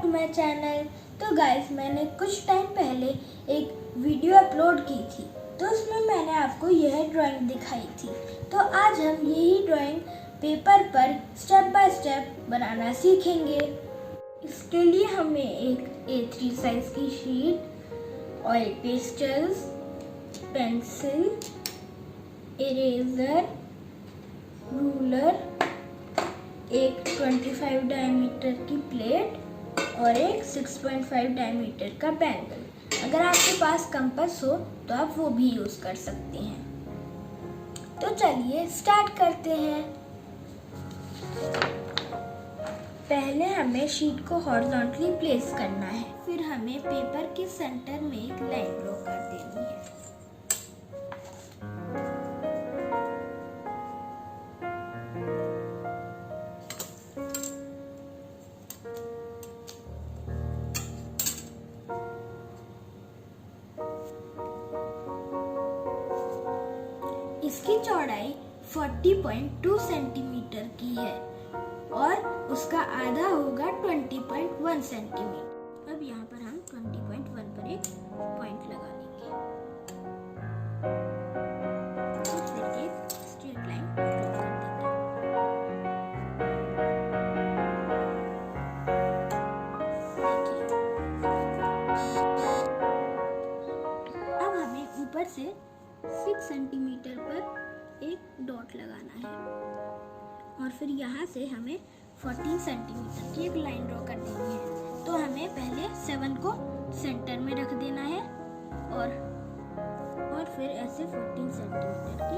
My channel. तो guys, मैंने कुछ टाइम पहले एक वीडियो अपलोड की थी, तो उसमें मैंने आपको यह ड्राइंग दिखाई थी। तो आज हम यही ड्राइंग पेपर पर स्टेप बाय स्टेप बनाना सीखेंगे। इसके लिए हमें एक A3 साइज की sheet, oil pastels, pencil, eraser, ruler, एक 25 डायमीटर की प्लेट और एक 6.5 डायमीटर का बैंगल। अगर आपके पास कंपास हो तो आप वो भी यूज़ कर सकते हैं। तो चलिए स्टार्ट करते हैं। पहले हमें शीट को हॉरिजॉन्टली प्लेस करना है, फिर हमें पेपर के सेंटर में एक लाइन ड्रॉ कर देनी है। इसकी चौड़ाई 40.2 सेंटीमीटर की है और उसका आधा होगा 20.1 सेंटीमीटर। अब यहाँ पर हम 20.1 पर एक पॉइंट लगा लेंगे और फिर एक स्ट्रेट लाइन ड्रॉ कर देंगे। अब हमें ऊपर से 6 सेंटीमीटर पर एक डॉट लगाना है और फिर यहाँ से हमें 14 सेंटीमीटर की एक लाइन ड्रॉ कर देनी है। तो हमें पहले 7 को सेंटर में रख देना है और फिर ऐसे 14 सेंटीमीटर की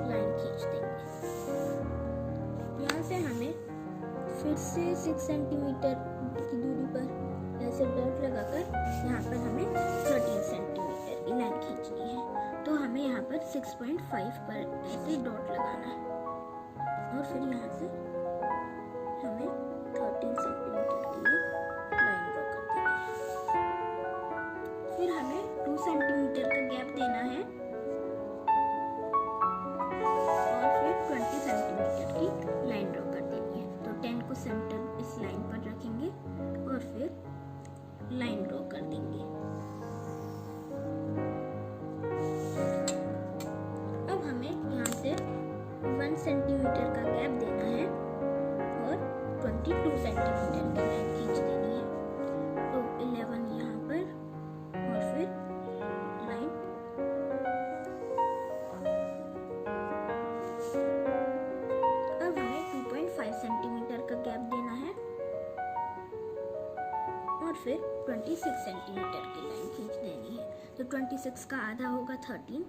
लाइन खींच देंगे। यहाँ से हमें फिर से 6 सेंटीमीटर की दूरी पर ऐसे डॉट लगाकर यहाँ पर हमें 13 सेंटीमीटर की लाइन खींचनी है। तो हमें यहाँ पर 6.5 पर ऐसे डॉट लगाना है और फिर यहाँ से हमें 13 सेंटीमीटर की लाइन ड्रॉ कर देनी है। फिर हमें 2 सेंटीमीटर का गैप देना है और फिर 20 सेंटीमीटर की लाइन ड्रॉ कर देनी है। तो 10 को सेंटर इस लाइन पर रखेंगे और फिर लाइन ड्रॉ कर देंगे। अब हमें यहाँ से 1 सेंटीमीटर का गैप देना है और 22 सेंटीमीटर की लाइन खींच देनी है। तो 11 यहाँ पर और फिर लाइन। अब हमें 2.5 सेंटीमीटर का गैप देना है और फिर 26 सेंटीमीटर की लाइन खींच देनी है। तो 26 का आधा होगा 13।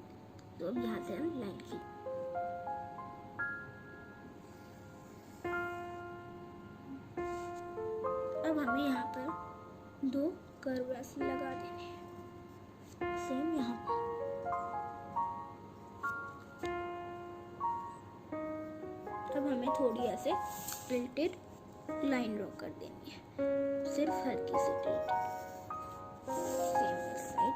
तो अब यहाँ से हम लाइन खींच। अब हमें यहाँ पर 2 कर्व ऐसे लगा देने हैं, सेम यहाँ पर। अब हमें थोड़ी ऐसे टिल्टेड लाइन ड्रॉ कर देनी है, सिर्फ हल्की सी टिल्टेड। सेम इस साइड।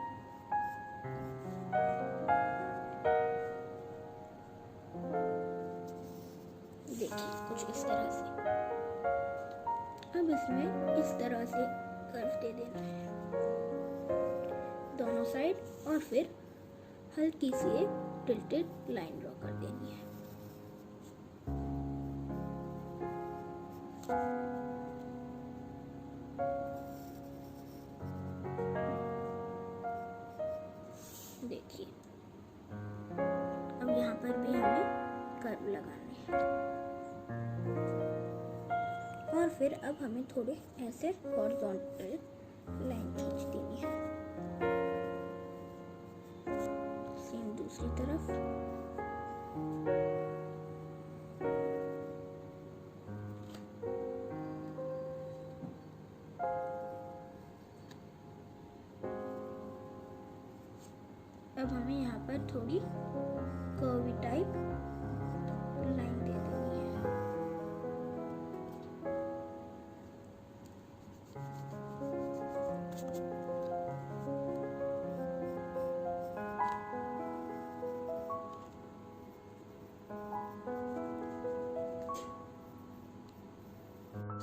देखिए कुछ इस तरह से। अब इसमें इस तरह से कर्व दे देना है दोनों साइड और फिर हल्की सी एक टिल्टेड लाइन ड्रॉ कर देनी है। देखिए अब यहाँ पर भी हमें कर्व लगाने हैं और फिर अब हमें थोड़े ऐसे हॉरिजॉन्टल लाइन खींच देनी है। सेम दूसरी तरफ। अब हमें यहाँ पर थोड़ी कर्वी टाइप लाइन दे देनी है।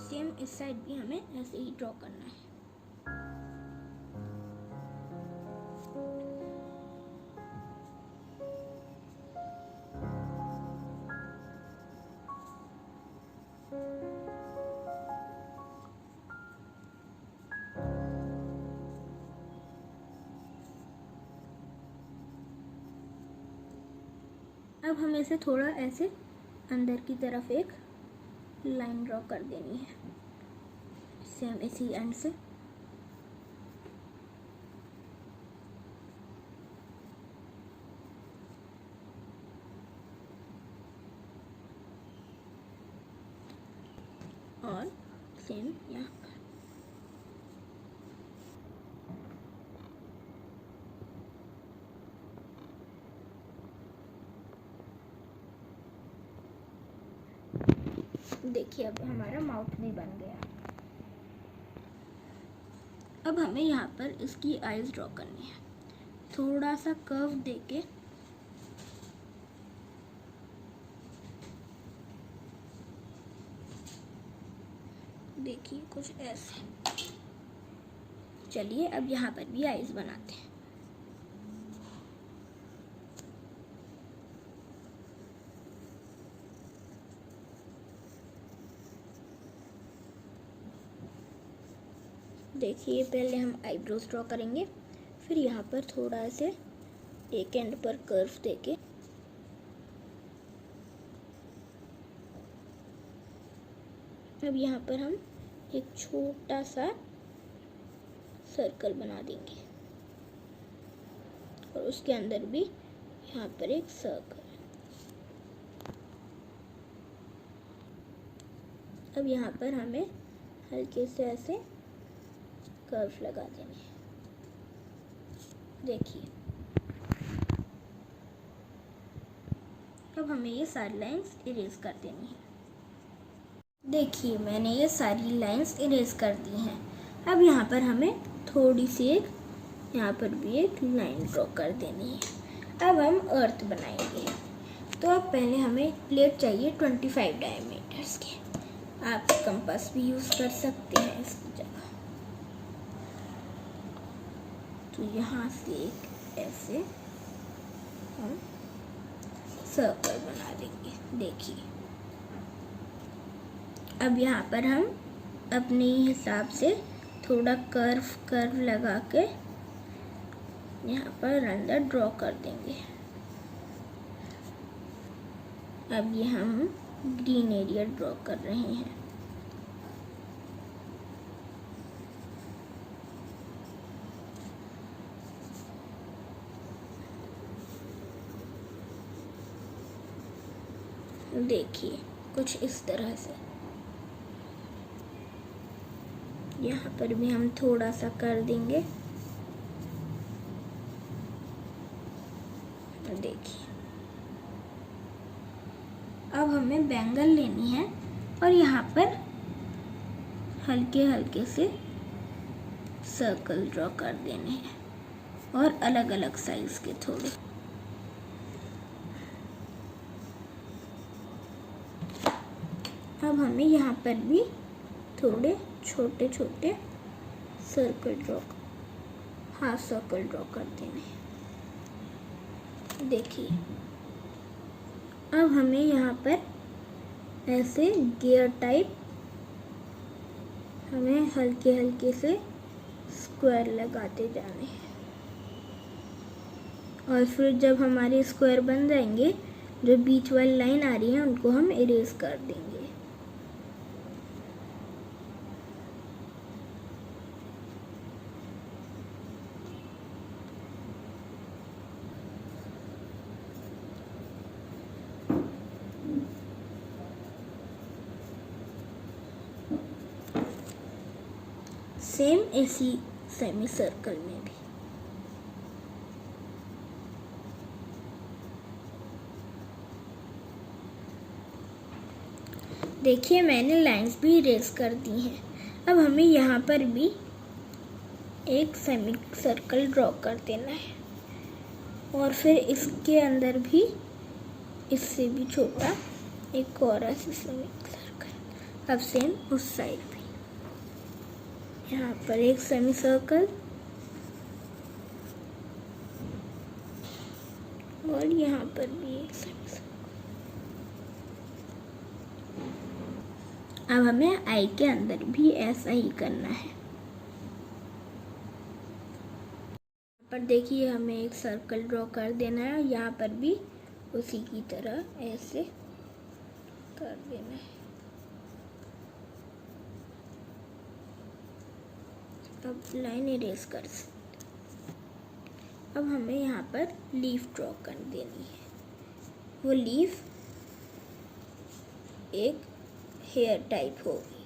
सेम इस साइड भी हमें ऐसे ही ड्रॉ करना है। अब हमें इसे थोड़ा ऐसे अंदर की तरफ एक लाइन ड्रॉ कर देनी है, सेम इसी एंड से। और सेम यहाँ पर। देखिए अब हमारा माउथ भी बन गया। अब हमें यहाँ पर इसकी आईज ड्रॉ करनी है, थोड़ा सा कर्व देके। देखिए कुछ ऐसे। चलिए अब यहाँ पर भी आईज बनाते हैं। देखिए पहले हम आईब्रोज ड्रॉ करेंगे, फिर यहाँ पर थोड़ा से एक एंड पर कर्व देके अब यहाँ पर हम एक छोटा सा सर्कल बना देंगे और उसके अंदर भी यहाँ पर एक सर्कल। अब यहाँ पर हमें हल्के से ऐसे कर्व लगा देने हैं। देखिए अब हमें ये सारी लाइंस इरेज कर देनी है। देखिए मैंने ये सारी लाइंस इरेज कर दी हैं। अब यहाँ पर हमें थोड़ी सी एक यहाँ पर भी एक लाइन ड्रॉ कर देनी है। अब हम अर्थ बनाएंगे। तो अब पहले हमें एक प्लेट चाहिए 25 डायमीटर्स की। आप कंपास भी यूज़ कर सकते हैं इसकी जगह। तो यहाँ से एक ऐसे हम सर्कल बना देंगे। देखिए अब यहाँ पर हम अपने हिसाब से थोड़ा कर्व लगा के यहाँ पर अंदर ड्रॉ कर देंगे। अब ये हम ग्रीन एरिया ड्रॉ कर रहे हैं। देखिए कुछ इस तरह से। यहाँ पर भी हम थोड़ा सा कर देंगे। देखिए अब हमें बैंगल लेनी है और यहाँ पर हल्के हल्के से सर्कल ड्रॉ कर देने हैं और अलग अलग साइज के थोड़े। अब हमें यहाँ पर भी थोड़े छोटे छोटे सर्कल हाफ सर्कल ड्रॉ कर देने। देखिए अब हमें यहाँ पर ऐसे गियर टाइप हमें हल्के हल्के से स्क्वायर लगाते जाने हैं और फिर जब हमारे स्क्वायर बन जाएंगे, जो बीच वाली लाइन आ रही है उनको हम इरेज कर देंगे। सेम इसी सेमी सर्कल में भी। देखिए मैंने लाइंस भी इरेज कर दी हैं। अब हमें यहाँ पर भी एक सेमी सर्कल ड्रॉ कर देना है और फिर इसके अंदर भी इससे भी छोटा एक और ऐसे सेमी सर्कल। अब सेम उस साइड भी यहाँ पर एक सेमी सर्कल और यहाँ पर भी एक सेमी सर्कल। अब हमें आई के अंदर भी ऐसा ही करना है। पर देखिए हमें एक सर्कल ड्रॉ कर देना है, यहाँ पर भी उसी की तरह ऐसे कर देना है। अब लाइन इरेज कर सकते। अब हमें यहाँ पर लीफ ड्रॉ कर देनी है। वो लीफ एक हेयर टाइप होगी।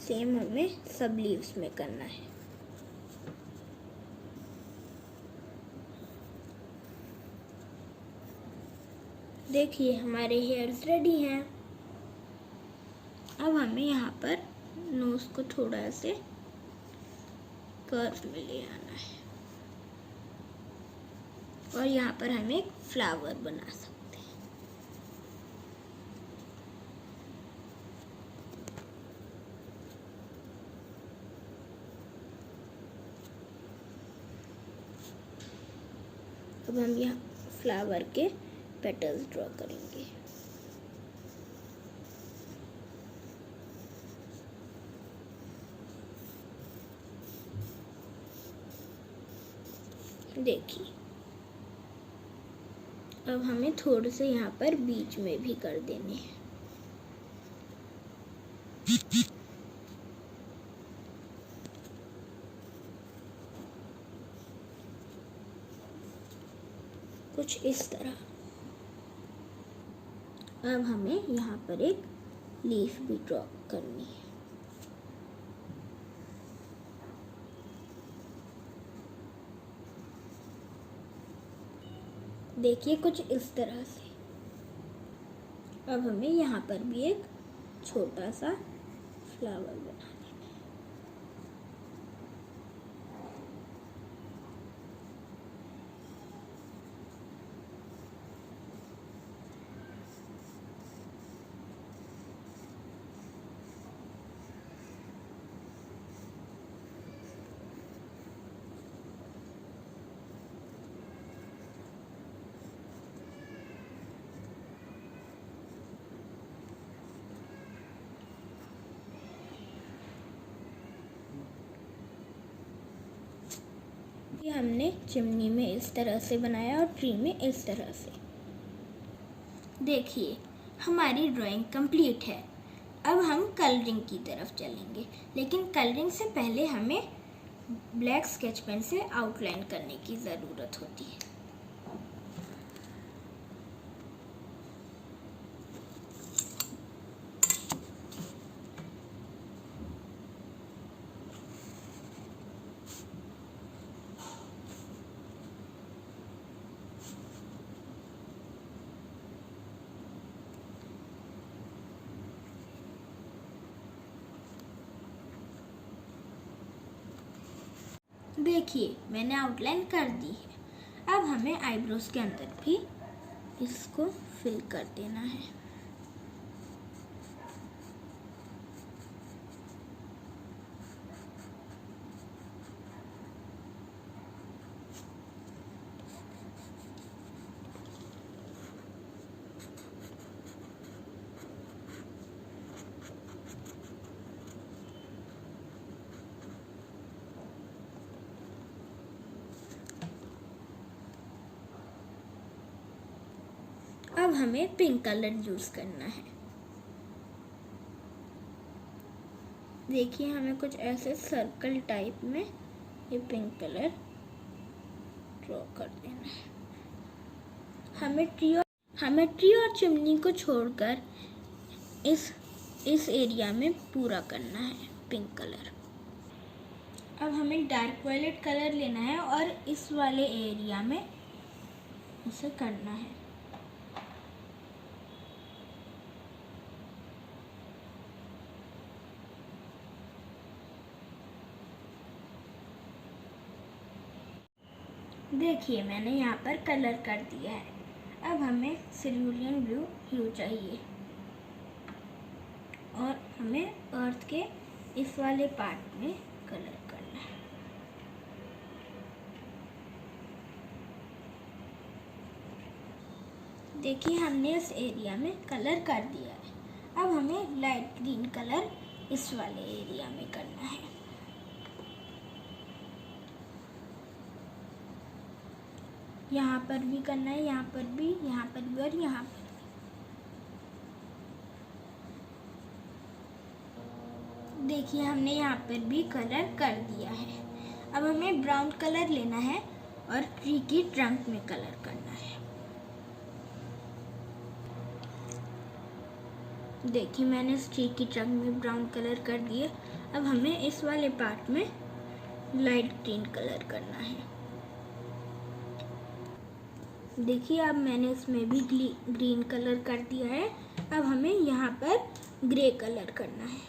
सेम हमें सब लीव्स में करना है। देखिए हमारे हेयर्स रेडी हैं। अब हमें यहाँ पर नोज को थोड़ा से कर्व में ले आना है और यहाँ पर हम एक फ्लावर बना सकते हैं। अब हम यहाँ फ्लावर के पेटल्स ड्रॉ करेंगे। देखिए अब हमें थोड़े से यहाँ पर बीच में भी कर देने हैं। कुछ इस तरह। अब हमें यहाँ पर एक लीफ भी ड्रॉ करनी है। देखिए कुछ इस तरह से। अब हमें यहाँ पर भी एक छोटा सा फ्लावर बना देना है। ये हमने चिमनी में इस तरह से बनाया और ट्री में इस तरह से। देखिए हमारी ड्राइंग कंप्लीट है। अब हम कलरिंग की तरफ चलेंगे, लेकिन कलरिंग से पहले हमें ब्लैक स्केच पेन से आउटलाइन करने की ज़रूरत होती है। देखिए मैंने आउटलाइन कर दी है। अब हमें आईब्रोज के अंदर भी इसको फिल कर देना है। अब हमें पिंक कलर यूज करना है। देखिए हमें कुछ ऐसे सर्कल टाइप में ये पिंक कलर ड्रॉ कर देना है। हमें ट्री और चिमनी को छोड़कर इस एरिया में पूरा करना है पिंक कलर। अब हमें डार्क वायलेट कलर लेना है और इस वाले एरिया में उसे करना है। देखिए मैंने यहाँ पर कलर कर दिया है। अब हमें सिरुलियन ब्लू ह्यू चाहिए और हमें अर्थ के इस वाले पार्ट में कलर करना है। देखिए हमने इस एरिया में कलर कर दिया है। अब हमें लाइट ग्रीन कलर इस वाले एरिया में करना है। यहाँ पर भी करना है, यहाँ पर भी, यहाँ पर भी और यहाँ पर भी। देखिए हमने यहाँ पर भी कलर कर दिया है। अब हमें ब्राउन कलर लेना है और ट्री की ट्रंक में कलर करना है। देखिए मैंने इस ट्री की ट्रंक में ब्राउन कलर कर दिया। अब हमें इस वाले पार्ट में लाइट ग्रीन कलर करना है। देखिए अब मैंने इसमें भी ग्रीन कलर कर दिया है। अब हमें यहाँ पर ग्रे कलर करना है।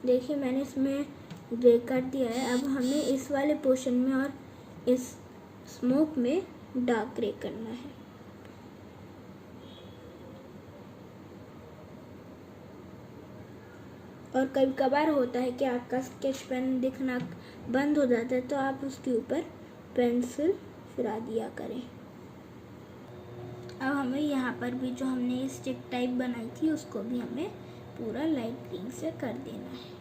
देखिए मैंने इसमें ग्रे कर दिया है। अब हमें इस वाले पोर्शन में और इस स्मोक में डार्क ग्रे करना है। और कभी कभार होता है कि आपका स्केच पेन दिखना बंद हो जाता है, तो आप उसके ऊपर पेंसिल फिरा दिया करें। अब हमें यहाँ पर भी जो हमने स्टिक टाइप बनाई थी उसको भी हमें पूरा लाइट ग्रीन से कर देना है।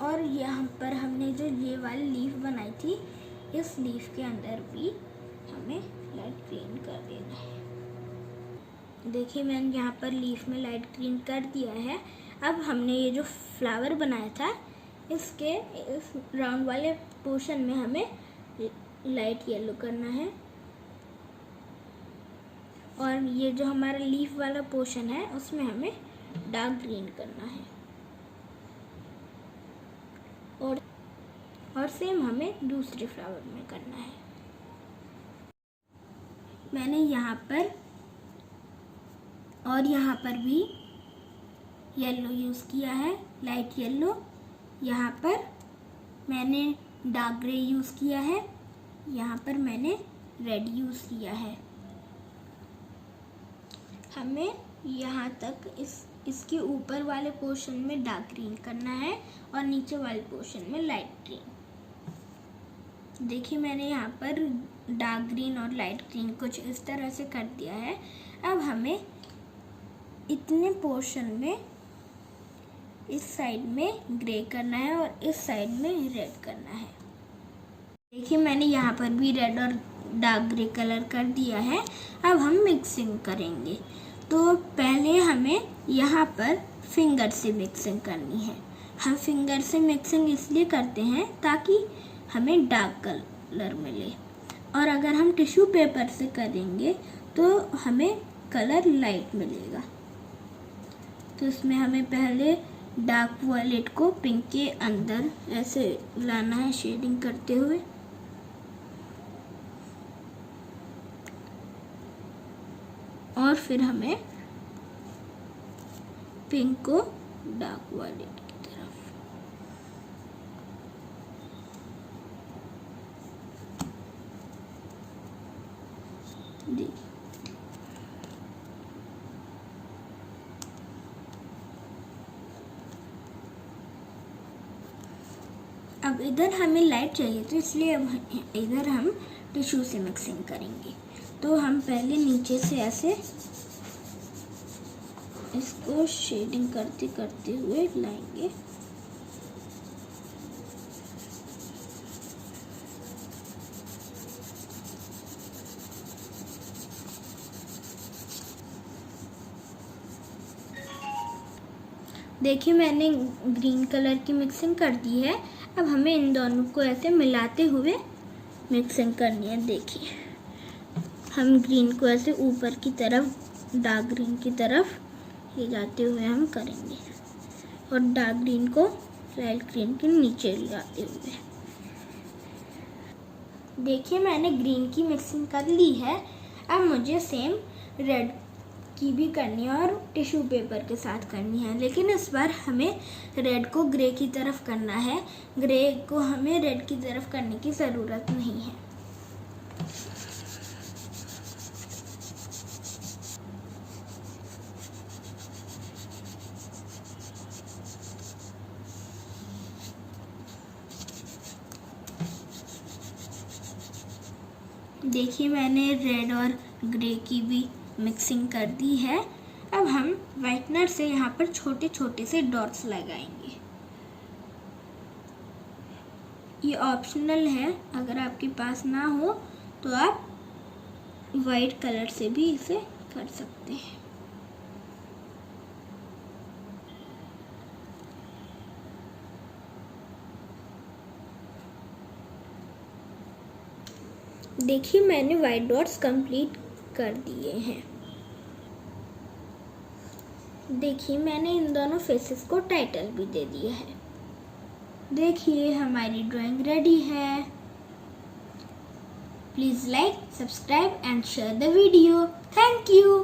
और यहाँ पर हमने जो ये वाली लीफ बनाई थी, इस लीफ के अंदर भी हमें लाइट ग्रीन कर देना है। देखिए मैंने यहाँ पर लीफ में लाइट ग्रीन कर दिया है। अब हमने ये जो फ्लावर बनाया था, इसके इस राउंड वाले पोर्शन में हमें लाइट येलो करना है। और ये जो हमारा लीफ वाला पोर्शन है उसमें हमें डार्क ग्रीन करना है। और सेम हमें दूसरे फ्लावर में करना है। मैंने यहाँ पर और यहाँ पर भी येलो यूज़ किया है, लाइट येलो। यहाँ पर मैंने डार्क ग्रे यूज़ किया है, यहाँ पर मैंने रेड यूज़ किया है। हमें यहाँ तक इसके ऊपर वाले पोर्शन में डार्क ग्रीन करना है और नीचे वाले पोर्शन में लाइट ग्रीन। देखिए मैंने यहाँ पर डार्क ग्रीन और लाइट ग्रीन कुछ इस तरह से कर दिया है। अब हमें इतने पोर्शन में इस साइड में ग्रे करना है और इस साइड में रेड करना है। देखिए मैंने यहाँ पर भी रेड और डार्क ग्रे कलर कर दिया है। अब हम मिक्सिंग करेंगे। तो पहले हमें यहाँ पर फिंगर से मिक्सिंग करनी है। हम फिंगर से मिक्सिंग इसलिए करते हैं ताकि हमें डार्क कलर मिले, और अगर हम टिश्यू पेपर से करेंगे तो हमें कलर लाइट मिलेगा। तो इसमें हमें पहले डार्क वायलेट को पिंक के अंदर ऐसे लाना है, शेडिंग करते हुए। और फिर हमें पिंक को डार्क वायलेट की तरफ। देखिए अब इधर हमें लाइट चाहिए, तो इसलिए अब इधर हम टिश्यू से मिक्सिंग करेंगे। तो हम पहले नीचे से ऐसे इसको शेडिंग करते करते हुए लाएंगे। देखिए मैंने ग्रीन कलर की मिक्सिंग कर दी है। अब हमें इन दोनों को ऐसे मिलाते हुए मिक्सिंग करनी है। देखिए हम ग्रीन को ऐसे ऊपर की तरफ, डार्क ग्रीन की तरफ ले जाते हुए हम करेंगे, और डार्क ग्रीन को लाइट ग्रीन के नीचे ले जाते हुए। देखिए मैंने ग्रीन की मिक्सिंग कर ली है। अब मुझे सेम रेड की भी करनी है और टिश्यू पेपर के साथ करनी है, लेकिन इस बार हमें रेड को ग्रे की तरफ करना है। ग्रे को हमें रेड की तरफ करने की ज़रूरत नहीं है। देखिए मैंने रेड और ग्रे की भी मिक्सिंग कर दी है। अब हम व्हाइटनर से यहाँ पर छोटे छोटे से डॉट्स लगाएंगे। ये ऑप्शनल है, अगर आपके पास ना हो तो आप वाइट कलर से भी इसे कर सकते हैं। देखिए मैंने वाइट डॉट्स कंप्लीट कर दिए हैं। देखिए मैंने इन दोनों फेसेस को टाइटल भी दे दिया है। देखिए हमारी ड्राइंग रेडी है। Please like, subscribe and share the video. Thank you.